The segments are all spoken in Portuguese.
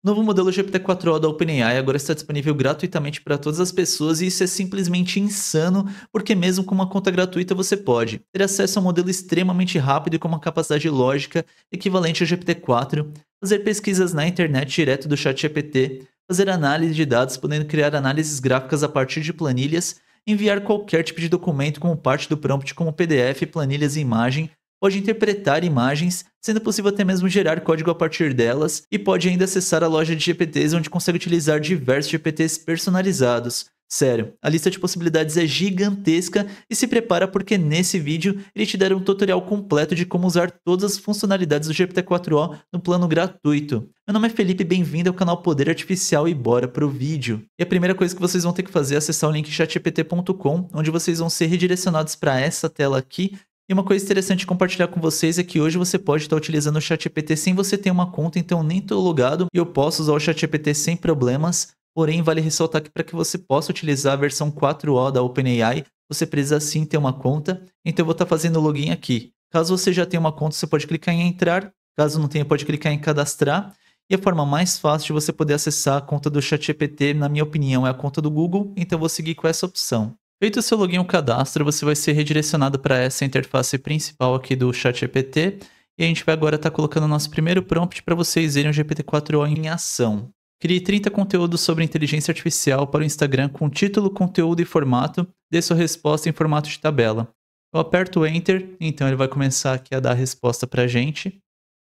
O novo modelo GPT-4o da OpenAI agora está disponível gratuitamente para todas as pessoas e isso é simplesmente insano, porque mesmo com uma conta gratuita você pode ter acesso a um modelo extremamente rápido e com uma capacidade lógica equivalente ao GPT-4, fazer pesquisas na internet direto do ChatGPT, fazer análise de dados, podendo criar análises gráficas a partir de planilhas, enviar qualquer tipo de documento como parte do prompt como PDF, planilhas e imagem, pode interpretar imagens, sendo possível até mesmo gerar código a partir delas, e pode ainda acessar a loja de GPTs onde consegue utilizar diversos GPTs personalizados. Sério, a lista de possibilidades é gigantesca e se prepara porque nesse vídeo ele te dará um tutorial completo de como usar todas as funcionalidades do GPT-4o no plano gratuito. Meu nome é Felipe, bem-vindo ao canal Poder Artificial e bora pro vídeo. E a primeira coisa que vocês vão ter que fazer é acessar o link chatgpt.com, onde vocês vão ser redirecionados para essa tela aqui. E uma coisa interessante de compartilhar com vocês é que hoje você pode estar utilizando o ChatGPT sem você ter uma conta, então nem estou logado e eu posso usar o ChatGPT sem problemas. Porém, vale ressaltar que para que você possa utilizar a versão 4o da OpenAI, você precisa sim ter uma conta. Então eu vou estar fazendo o login aqui. Caso você já tenha uma conta, você pode clicar em entrar. Caso não tenha, pode clicar em cadastrar. E a forma mais fácil de você poder acessar a conta do ChatGPT, na minha opinião, é a conta do Google. Então eu vou seguir com essa opção. Feito o seu login ou cadastro, você vai ser redirecionado para essa interface principal aqui do ChatGPT. E a gente vai agora estar colocando o nosso primeiro prompt para vocês verem o GPT-4o em ação. Crie 30 conteúdos sobre inteligência artificial para o Instagram com título, conteúdo e formato. Dê sua resposta em formato de tabela. Eu aperto Enter, então ele vai começar aqui a dar a resposta para a gente.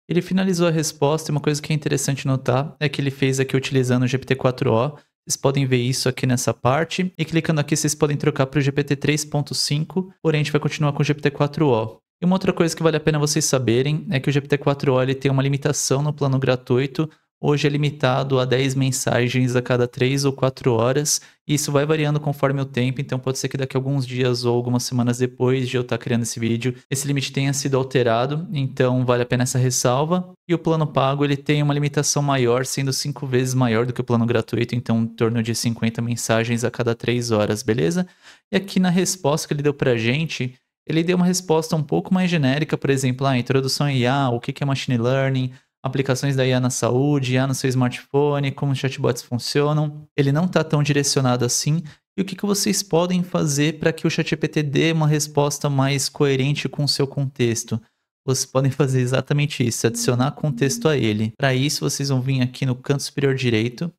Ele finalizou a resposta e uma coisa que é interessante notar é que ele fez aqui utilizando o GPT-4o. Vocês podem ver isso aqui nessa parte. E clicando aqui, vocês podem trocar para o GPT 3.5, porém a gente vai continuar com o GPT-4o. E uma outra coisa que vale a pena vocês saberem é que o GPT-4o ele tem uma limitação no plano gratuito. Hoje é limitado a 10 mensagens a cada 3 ou 4 horas. E isso vai variando conforme o tempo, então pode ser que daqui a alguns dias ou algumas semanas depois de eu estar criando esse vídeo, esse limite tenha sido alterado, então vale a pena essa ressalva. E o plano pago ele tem uma limitação maior, sendo 5 vezes maior do que o plano gratuito, então em torno de 50 mensagens a cada 3 horas, beleza? E aqui na resposta que ele deu pra gente, ele deu uma resposta um pouco mais genérica, por exemplo, a introdução a IA, o que é Machine Learning, aplicações da IA na saúde, IA no seu smartphone, como os chatbots funcionam. Ele não está tão direcionado assim. E o que vocês podem fazer para que o ChatGPT dê uma resposta mais coerente com o seu contexto? Vocês podem fazer exatamente isso, adicionar contexto a ele. Para isso, vocês vão vir aqui no canto superior direito.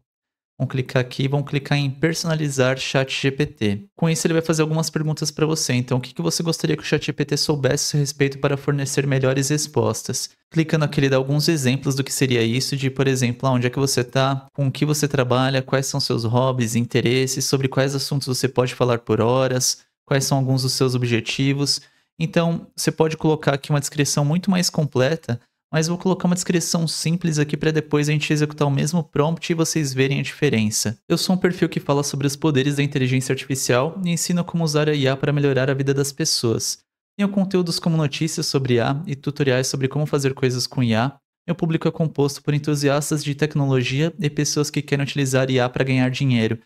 Vão clicar aqui e vão clicar em personalizar ChatGPT. Com isso ele vai fazer algumas perguntas para você. Então o que você gostaria que o ChatGPT soubesse a seu respeito para fornecer melhores respostas? Clicando aqui ele dá alguns exemplos do que seria isso, de por exemplo, onde é que você está, com o que você trabalha, quais são seus hobbies, interesses, sobre quais assuntos você pode falar por horas, quais são alguns dos seus objetivos. Então você pode colocar aqui uma descrição muito mais completa, mas vou colocar uma descrição simples aqui para depois a gente executar o mesmo prompt e vocês verem a diferença. Eu sou um perfil que fala sobre os poderes da inteligência artificial e ensino como usar a IA para melhorar a vida das pessoas. Tenho conteúdos como notícias sobre IA e tutoriais sobre como fazer coisas com IA. Meu público é composto por entusiastas de tecnologia e pessoas que querem utilizar IA para ganhar dinheiro.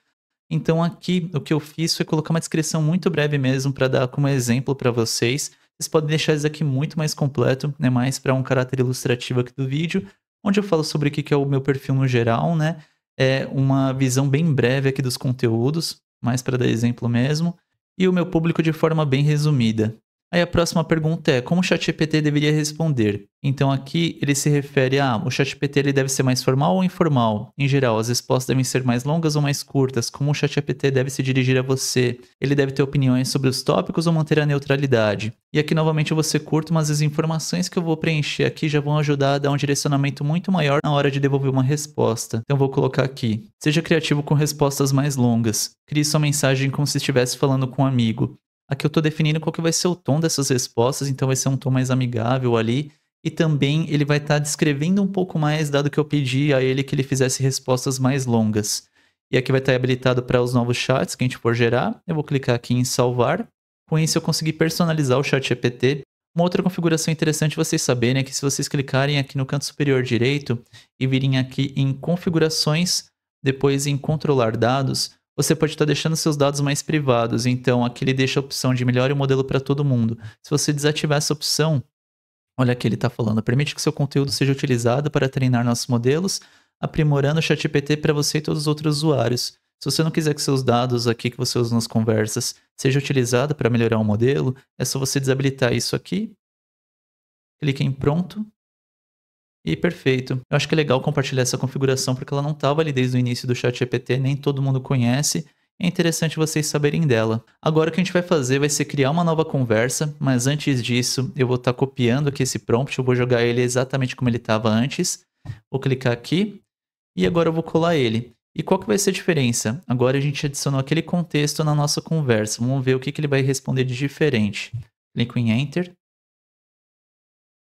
Então aqui o que eu fiz foi colocar uma descrição muito breve mesmo para dar como exemplo para vocês. Vocês podem deixar isso aqui muito mais completo, né, mais para um caráter ilustrativo aqui do vídeo, onde eu falo sobre o que é o meu perfil no geral, né? É uma visão bem breve aqui dos conteúdos, mais para dar exemplo mesmo, e o meu público de forma bem resumida. Aí a próxima pergunta é, como o ChatGPT deveria responder? Então aqui ele se refere a, o ChatGPT ele deve ser mais formal ou informal? Em geral, as respostas devem ser mais longas ou mais curtas? Como o ChatGPT deve se dirigir a você? Ele deve ter opiniões sobre os tópicos ou manter a neutralidade? E aqui novamente eu vou ser curto, mas as informações que eu vou preencher aqui já vão ajudar a dar um direcionamento muito maior na hora de devolver uma resposta. Então eu vou colocar aqui, seja criativo com respostas mais longas. Crie sua mensagem como se estivesse falando com um amigo. Aqui eu estou definindo qual que vai ser o tom dessas respostas, então vai ser um tom mais amigável ali. E também ele vai estar descrevendo um pouco mais, dado que eu pedi a ele que ele fizesse respostas mais longas. E aqui vai estar habilitado para os novos chats que a gente for gerar. Eu vou clicar aqui em salvar. Com isso eu consegui personalizar o ChatGPT. Uma outra configuração interessante vocês saberem é que se vocês clicarem aqui no canto superior direito e virem aqui em configurações, depois em controlar dados, você pode estar deixando seus dados mais privados, então aqui ele deixa a opção de melhore o modelo para todo mundo. Se você desativar essa opção, olha aqui ele está falando, permite que seu conteúdo seja utilizado para treinar nossos modelos, aprimorando o ChatGPT para você e todos os outros usuários. Se você não quiser que seus dados aqui que você usa nas conversas seja utilizado para melhorar o modelo, é só você desabilitar isso aqui, clique em pronto e perfeito. Eu acho que é legal compartilhar essa configuração porque ela não estava ali desde o início do ChatGPT, nem todo mundo conhece. É interessante vocês saberem dela. Agora o que a gente vai fazer vai ser criar uma nova conversa, mas antes disso eu vou estar copiando aqui esse prompt, eu vou jogar ele exatamente como ele estava antes. Vou clicar aqui e agora eu vou colar ele. E qual que vai ser a diferença? Agora a gente adicionou aquele contexto na nossa conversa. Vamos ver o que ele vai responder de diferente. Clico em Enter.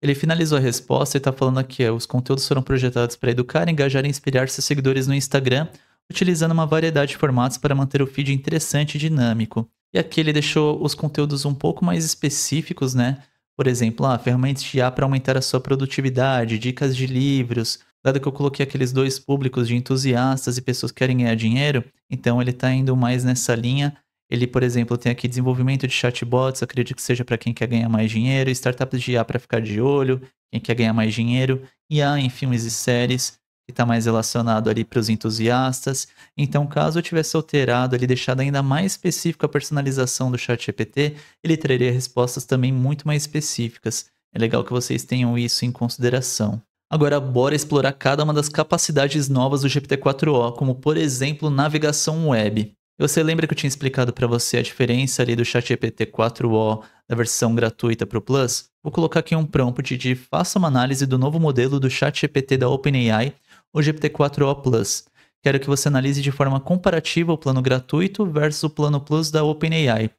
Ele finalizou a resposta e está falando aqui, os conteúdos foram projetados para educar, engajar e inspirar seus seguidores no Instagram, utilizando uma variedade de formatos para manter o feed interessante e dinâmico. E aqui ele deixou os conteúdos um pouco mais específicos, né? Por exemplo, ferramentas de IA para aumentar a sua produtividade, dicas de livros. Dado que eu coloquei aqueles dois públicos de entusiastas e pessoas que querem ganhar dinheiro, então ele está indo mais nessa linha. Ele, por exemplo, tem aqui desenvolvimento de chatbots, acredito que seja para quem quer ganhar mais dinheiro, startups de IA para ficar de olho, quem quer ganhar mais dinheiro, IA em filmes e séries, que está mais relacionado ali para os entusiastas. Então, caso eu tivesse alterado ali, deixado ainda mais específico a personalização do ChatGPT, ele traria respostas também muito mais específicas. É legal que vocês tenham isso em consideração. Agora, bora explorar cada uma das capacidades novas do GPT-4o, como por exemplo, navegação web. Você lembra que eu tinha explicado para você a diferença ali do ChatGPT 4o da versão gratuita para o Plus? Vou colocar aqui um prompt de faça uma análise do novo modelo do ChatGPT da OpenAI, o GPT-4o Plus. Quero que você analise de forma comparativa o plano gratuito versus o plano Plus da OpenAI.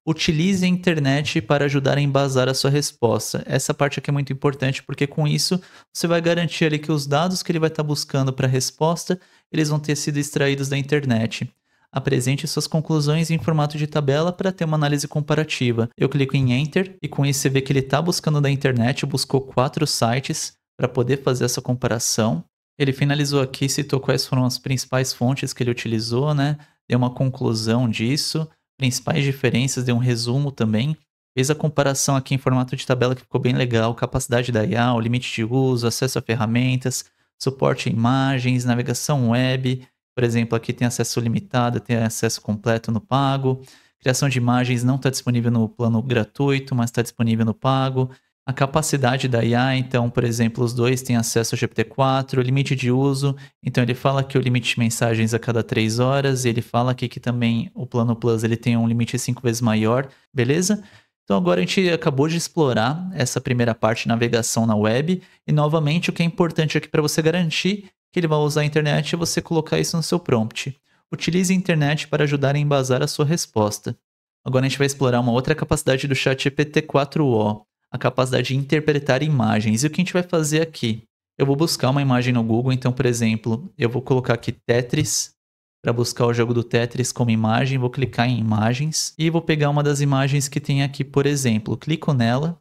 Utilize a internet para ajudar a embasar a sua resposta. Essa parte aqui é muito importante porque com isso você vai garantir ali que os dados que ele vai estar buscando para a resposta, eles vão ter sido extraídos da internet. Apresente suas conclusões em formato de tabela para ter uma análise comparativa. Eu clico em Enter e com isso você vê que ele está buscando da internet, buscou 4 sites para poder fazer essa comparação. Ele finalizou aqui, citou quais foram as principais fontes que ele utilizou, né? Deu uma conclusão disso, principais diferenças, deu um resumo também. Fez a comparação aqui em formato de tabela que ficou bem legal, capacidade da IA, o limite de uso, acesso a ferramentas, suporte a imagens, navegação web. Por exemplo, aqui tem acesso limitado, tem acesso completo no pago. Criação de imagens não está disponível no plano gratuito, mas está disponível no pago. A capacidade da IA, então, por exemplo, os dois têm acesso ao GPT-4, limite de uso. Então, ele fala que o limite de mensagens a cada 3 horas. E ele fala aqui que também o plano Plus ele tem um limite 5 vezes maior, beleza? Então, agora a gente acabou de explorar essa primeira parte de navegação na web. E, novamente, o que é importante aqui para você garantir que ele vai usar a internet é você colocar isso no seu prompt. Utilize a internet para ajudar a embasar a sua resposta. Agora a gente vai explorar uma outra capacidade do ChatGPT-4o, a capacidade de interpretar imagens. E o que a gente vai fazer aqui? Eu vou buscar uma imagem no Google, então, por exemplo, eu vou colocar aqui Tetris, para buscar o jogo do Tetris como imagem, vou clicar em imagens e vou pegar uma das imagens que tem aqui, por exemplo, clico nela,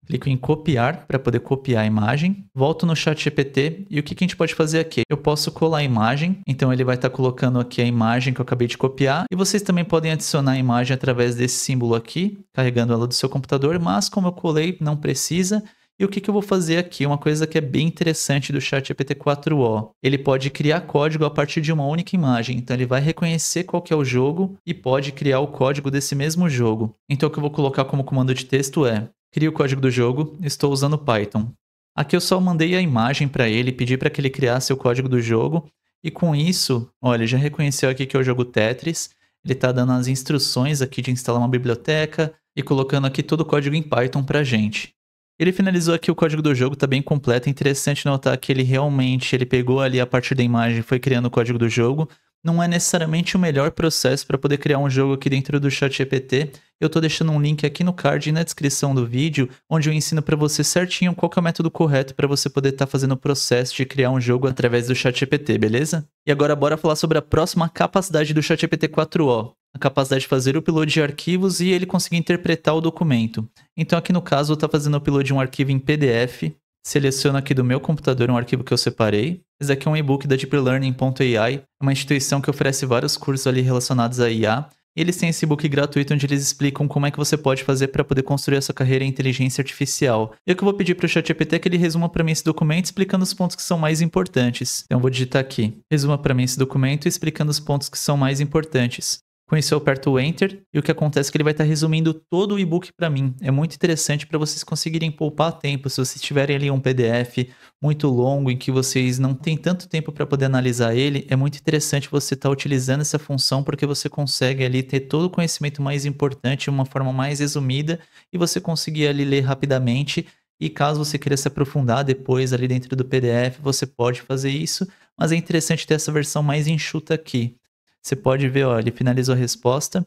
clico em copiar para poder copiar a imagem, volto no ChatGPT e o que a gente pode fazer aqui? Eu posso colar a imagem, então ele vai estar colocando aqui a imagem que eu acabei de copiar e vocês também podem adicionar a imagem através desse símbolo aqui, carregando ela do seu computador, mas como eu colei, não precisa. E o que eu vou fazer aqui? Uma coisa que é bem interessante do ChatGPT-4o. Ele pode criar código a partir de uma única imagem. Então ele vai reconhecer qual que é o jogo e pode criar o código desse mesmo jogo. Então o que eu vou colocar como comando de texto é: crie o código do jogo, estou usando Python. Aqui eu só mandei a imagem para ele, pedi para que ele criasse o código do jogo. E com isso, olha, ele já reconheceu aqui que é o jogo Tetris. Ele está dando as instruções aqui de instalar uma biblioteca e colocando aqui todo o código em Python para a gente. Ele finalizou aqui o código do jogo, tá bem completo. É interessante notar que ele realmente pegou ali a partir da imagem e foi criando o código do jogo. Não é necessariamente o melhor processo para poder criar um jogo aqui dentro do ChatGPT. Eu tô deixando um link aqui no card e na descrição do vídeo, onde eu ensino para você certinho qual que é o método correto para você poder estar fazendo o processo de criar um jogo através do ChatGPT, beleza? E agora bora falar sobre a próxima capacidade do ChatGPT-4o. A capacidade de fazer o upload de arquivos e ele conseguir interpretar o documento. Então aqui no caso eu estou fazendo o upload de um arquivo em PDF. Seleciono aqui do meu computador um arquivo que eu separei. Esse aqui é um e-book da deeplearning.ai, uma instituição que oferece vários cursos ali relacionados a IA. Eles têm esse e-book gratuito onde eles explicam como é que você pode fazer para poder construir essa carreira em inteligência artificial. E o que eu vou pedir para o ChatGPT é que ele resuma para mim esse documento explicando os pontos que são mais importantes. Então eu vou digitar aqui: resuma para mim esse documento explicando os pontos que são mais importantes. Com isso eu aperto o Enter e o que acontece é que ele vai estar resumindo todo o e-book para mim. É muito interessante para vocês conseguirem poupar tempo. Se vocês tiverem ali um PDF muito longo em que vocês não têm tanto tempo para poder analisar ele, é muito interessante você estar utilizando essa função porque você consegue ali ter todo o conhecimento mais importante de uma forma mais resumida e você conseguir ali ler rapidamente. E caso você queira se aprofundar depois ali dentro do PDF, você pode fazer isso, mas é interessante ter essa versão mais enxuta aqui. Você pode ver, ó, ele finalizou a resposta.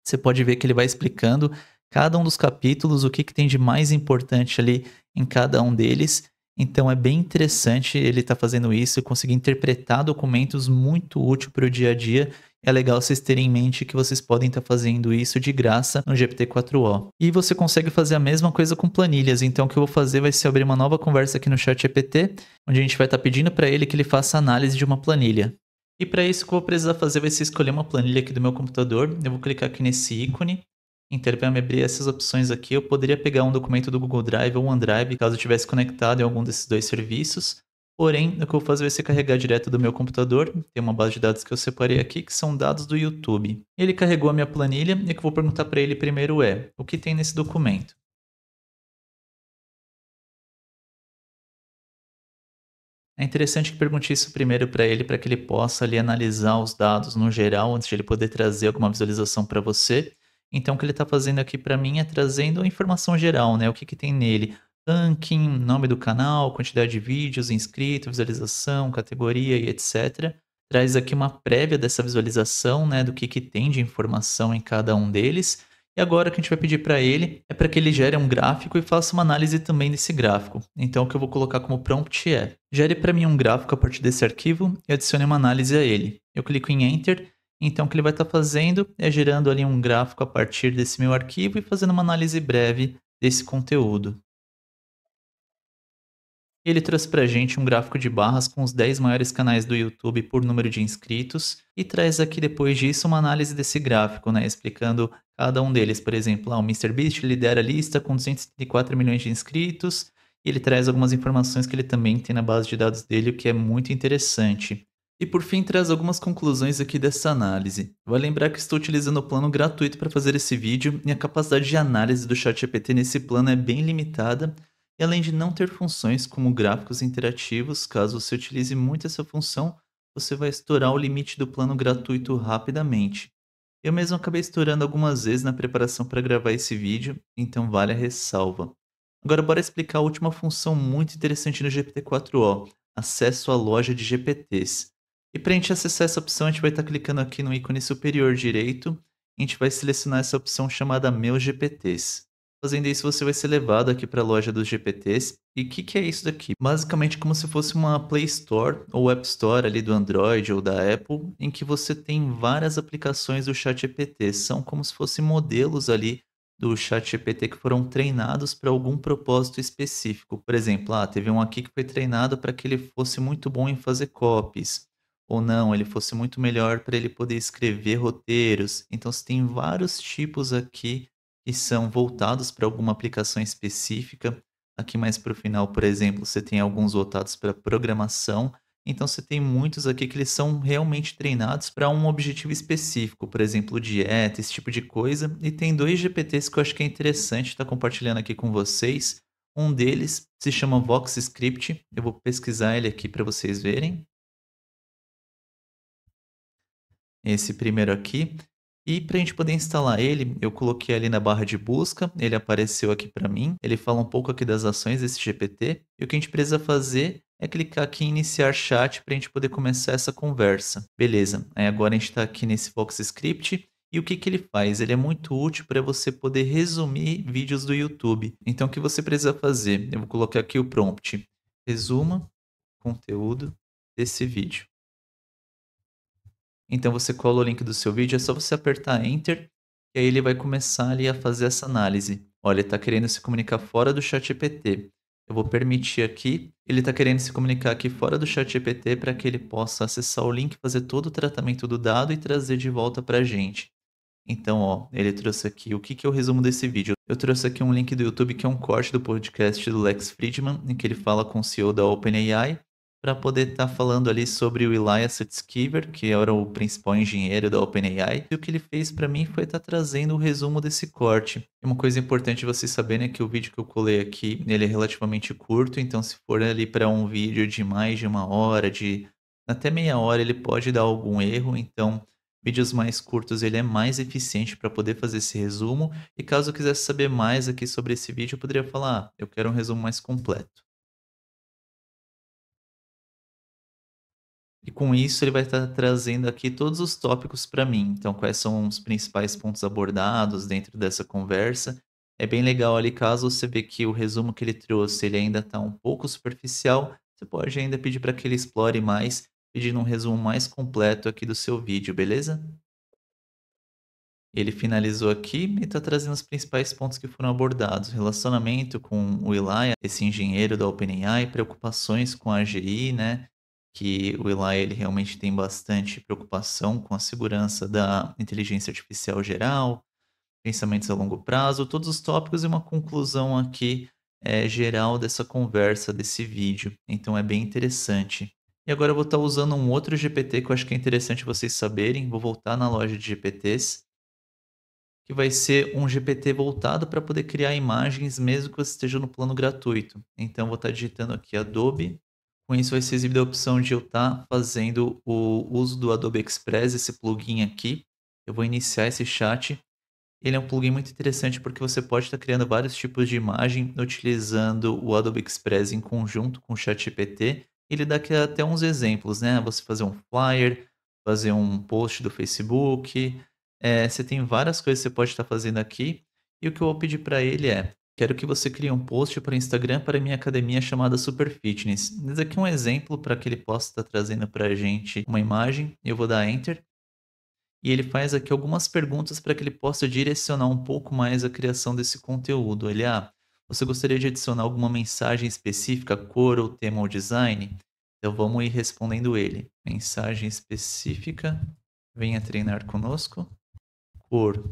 Você pode ver que ele vai explicando cada um dos capítulos, o que, que tem de mais importante ali em cada um deles. Então é bem interessante ele estar fazendo isso, conseguir interpretar documentos muito útil para o dia a dia. É legal vocês terem em mente que vocês podem estar fazendo isso de graça no GPT-4o. E você consegue fazer a mesma coisa com planilhas. Então o que eu vou fazer vai ser abrir uma nova conversa aqui no ChatGPT, onde a gente vai estar pedindo para ele que ele faça análise de uma planilha. E para isso, o que eu vou precisar fazer vai ser escolher uma planilha aqui do meu computador. Eu vou clicar aqui nesse ícone. Então ele vai me abrir essas opções aqui. Eu poderia pegar um documento do Google Drive ou OneDrive, caso eu tivesse conectado em algum desses dois serviços. Porém, o que eu vou fazer vai ser carregar direto do meu computador. Tem uma base de dados que eu separei aqui, que são dados do YouTube. Ele carregou a minha planilha e o que eu vou perguntar para ele primeiro é: o que tem nesse documento? É interessante que pergunte isso primeiro para que ele possa ali analisar os dados no geral, antes de ele poder trazer alguma visualização para você. Então, o que ele está fazendo aqui para mim é trazendo a informação geral, né? O que, que tem nele? Ranking, nome do canal, quantidade de vídeos, inscrito, visualização, categoria e etc. Traz aqui uma prévia dessa visualização, né? Do que tem de informação em cada um deles. E agora o que a gente vai pedir para ele é para que ele gere um gráfico e faça uma análise também desse gráfico. Então o que eu vou colocar como prompt é: gere para mim um gráfico a partir desse arquivo e adicione uma análise a ele. Eu clico em Enter, então o que ele vai estar fazendo é gerando ali um gráfico a partir desse meu arquivo e fazendo uma análise breve desse conteúdo. Ele trouxe pra gente um gráfico de barras com os 10 maiores canais do YouTube por número de inscritos e traz aqui depois disso uma análise desse gráfico, né, explicando cada um deles. Por exemplo, o MrBeast lidera a lista com 234 milhões de inscritos e ele traz algumas informações que ele também tem na base de dados dele, o que é muito interessante. E por fim, traz algumas conclusões aqui dessa análise. Vai lembrar que estou utilizando o plano gratuito para fazer esse vídeo e a capacidade de análise do ChatGPT nesse plano é bem limitada. E além de não ter funções como gráficos interativos, caso você utilize muito essa função, você vai estourar o limite do plano gratuito rapidamente. Eu mesmo acabei estourando algumas vezes na preparação para gravar esse vídeo, então vale a ressalva. Agora bora explicar a última função muito interessante no GPT-4o, acesso à loja de GPTs. E para a gente acessar essa opção, a gente vai estar clicando aqui no ícone superior direito, e a gente vai selecionar essa opção chamada Meus GPTs. Fazendo isso, você vai ser levado aqui para a loja dos GPTs. E o que é isso daqui? Basicamente como se fosse uma Play Store ou App Store ali do Android ou da Apple, em que você tem várias aplicações do ChatGPT. São como se fossem modelos ali do ChatGPT que foram treinados para algum propósito específico. Por exemplo, teve um aqui que foi treinado para que ele fosse muito bom em fazer copies. Ou não, ele fosse muito melhor para ele poder escrever roteiros. Então, você tem vários tipos aqui que são voltados para alguma aplicação específica. Aqui mais para o final, por exemplo, você tem alguns voltados para programação. Então você tem muitos aqui que eles são realmente treinados para um objetivo específico, por exemplo, dieta, esse tipo de coisa. E tem dois GPTs que eu acho que é interessante estar compartilhando aqui com vocês. Um deles se chama Vox Script. Eu vou pesquisar ele aqui para vocês verem. Esse primeiro aqui. E para a gente poder instalar ele, eu coloquei ali na barra de busca, ele apareceu aqui para mim, ele fala um pouco aqui das ações desse GPT, e o que a gente precisa fazer é clicar aqui em iniciar chat para a gente poder começar essa conversa. Beleza, aí agora a gente está aqui nesse Fox Script, e o que, que ele faz? Ele é muito útil para você poder resumir vídeos do YouTube. Então o que você precisa fazer? Eu vou colocar aqui o prompt, resuma conteúdo desse vídeo. Então você cola o link do seu vídeo, é só você apertar Enter, e aí ele vai começar ali a fazer essa análise. Olha, ele está querendo se comunicar fora do ChatGPT. Eu vou permitir aqui, ele está querendo se comunicar aqui fora do ChatGPT para que ele possa acessar o link, fazer todo o tratamento do dado e trazer de volta para a gente. Então, ó, ele trouxe aqui o que que é o resumo desse vídeo. Eu trouxe aqui um link do YouTube que é um corte do podcast do Lex Fridman, em que ele fala com o CEO da OpenAI, para poder estar falando ali sobre o Elias Sutskever, que era o principal engenheiro da OpenAI. E o que ele fez para mim foi estar trazendo o resumo desse corte. E uma coisa importante vocês saberem é que o vídeo que eu colei aqui, ele é relativamente curto, então se for ali para um vídeo de mais de 1 hora, de até meia hora, ele pode dar algum erro, então vídeos mais curtos ele é mais eficiente para poder fazer esse resumo, e caso eu quisesse saber mais aqui sobre esse vídeo, eu poderia falar: "Ah, eu quero um resumo mais completo". E com isso ele vai estar trazendo aqui todos os tópicos para mim, então quais são os principais pontos abordados dentro dessa conversa. É bem legal ali, caso você vê que o resumo que ele trouxe, ele ainda está um pouco superficial, você pode ainda pedir para que ele explore mais, pedindo um resumo mais completo aqui do seu vídeo, beleza? Ele finalizou aqui e está trazendo os principais pontos que foram abordados: relacionamento com o Eli, esse engenheiro da OpenAI, preocupações com a AGI, né? Que o Eli ele realmente tem bastante preocupação com a segurança da inteligência artificial geral, pensamentos a longo prazo, todos os tópicos e uma conclusão aqui geral dessa conversa, desse vídeo. Então é bem interessante. E agora eu vou estar usando um outro GPT que eu acho que é interessante vocês saberem. Vou voltar na loja de GPTs, que vai ser um GPT voltado para poder criar imagens mesmo que você esteja no plano gratuito. Então, vou estar digitando aqui Adobe. Com isso, vai ser exibida a opção de eu estar fazendo o uso do Adobe Express, esse plugin aqui. Eu vou iniciar esse chat. Ele é um plugin muito interessante porque você pode estar criando vários tipos de imagem utilizando o Adobe Express em conjunto com o ChatGPT. Ele dá aqui até uns exemplos, né? Você fazer um flyer, fazer um post do Facebook. Você tem várias coisas que você pode estar fazendo aqui. E o que eu vou pedir para ele é: quero que você crie um post para o Instagram para minha academia chamada Super Fitness. Esse aqui é um exemplo para que ele possa estar trazendo para a gente uma imagem. Eu vou dar Enter. E ele faz aqui algumas perguntas para que ele possa direcionar um pouco mais a criação desse conteúdo. Ele: "Ah, você gostaria de adicionar alguma mensagem específica, cor ou tema ou design?" Então vamos ir respondendo ele. Mensagem específica, venha treinar conosco. Cor,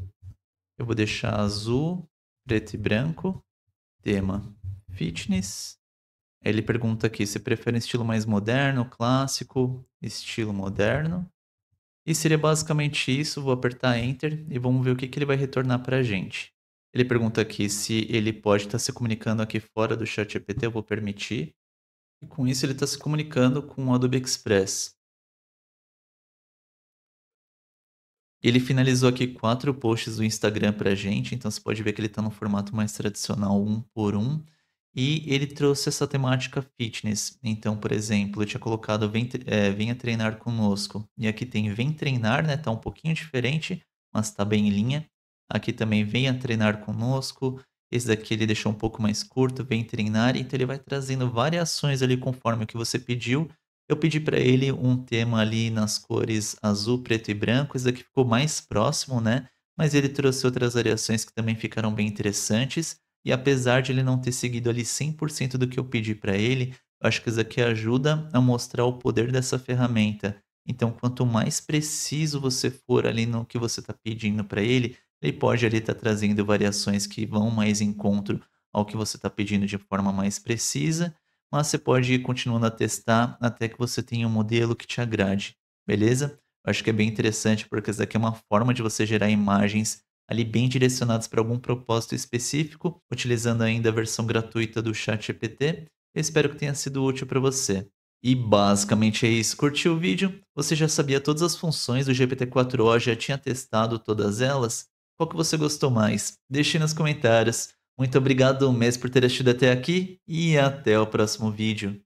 eu vou deixar azul, preto e branco. Tema, fitness. Aí ele pergunta aqui: "Você prefere um estilo mais moderno, clássico?" Estilo moderno. E seria basicamente isso. Vou apertar Enter e vamos ver o que que ele vai retornar para a gente. Ele pergunta aqui se ele pode estar se comunicando aqui fora do ChatGPT. Eu vou permitir. E com isso ele está se comunicando com o Adobe Express. Ele finalizou aqui 4 posts do Instagram para a gente, então você pode ver que ele está no formato mais tradicional, um por um. E ele trouxe essa temática fitness. Então, por exemplo, eu tinha colocado venha treinar conosco. E aqui tem vem treinar, né? Tá um pouquinho diferente, mas tá bem em linha. Aqui também venha treinar conosco. Esse daqui ele deixou um pouco mais curto, vem treinar. Então ele vai trazendo variações ali conforme o que você pediu. Eu pedi para ele um tema ali nas cores azul, preto e branco. Esse daqui ficou mais próximo, né? Mas ele trouxe outras variações que também ficaram bem interessantes. E apesar de ele não ter seguido ali 100% do que eu pedi para ele, eu acho que isso aqui ajuda a mostrar o poder dessa ferramenta. Então, quanto mais preciso você for ali no que você está pedindo para ele pode ali estar trazendo variações que vão mais em encontro ao que você está pedindo de forma mais precisa, mas você pode ir continuando a testar até que você tenha um modelo que te agrade, beleza? Eu acho que é bem interessante porque isso daqui é uma forma de você gerar imagens ali bem direcionados para algum propósito específico, utilizando ainda a versão gratuita do ChatGPT. Eu espero que tenha sido útil para você. E basicamente é isso. Curtiu o vídeo? Você já sabia todas as funções do GPT-4o? Já tinha testado todas elas? Qual que você gostou mais? Deixe nos comentários. Muito obrigado mesmo por ter assistido até aqui e até o próximo vídeo.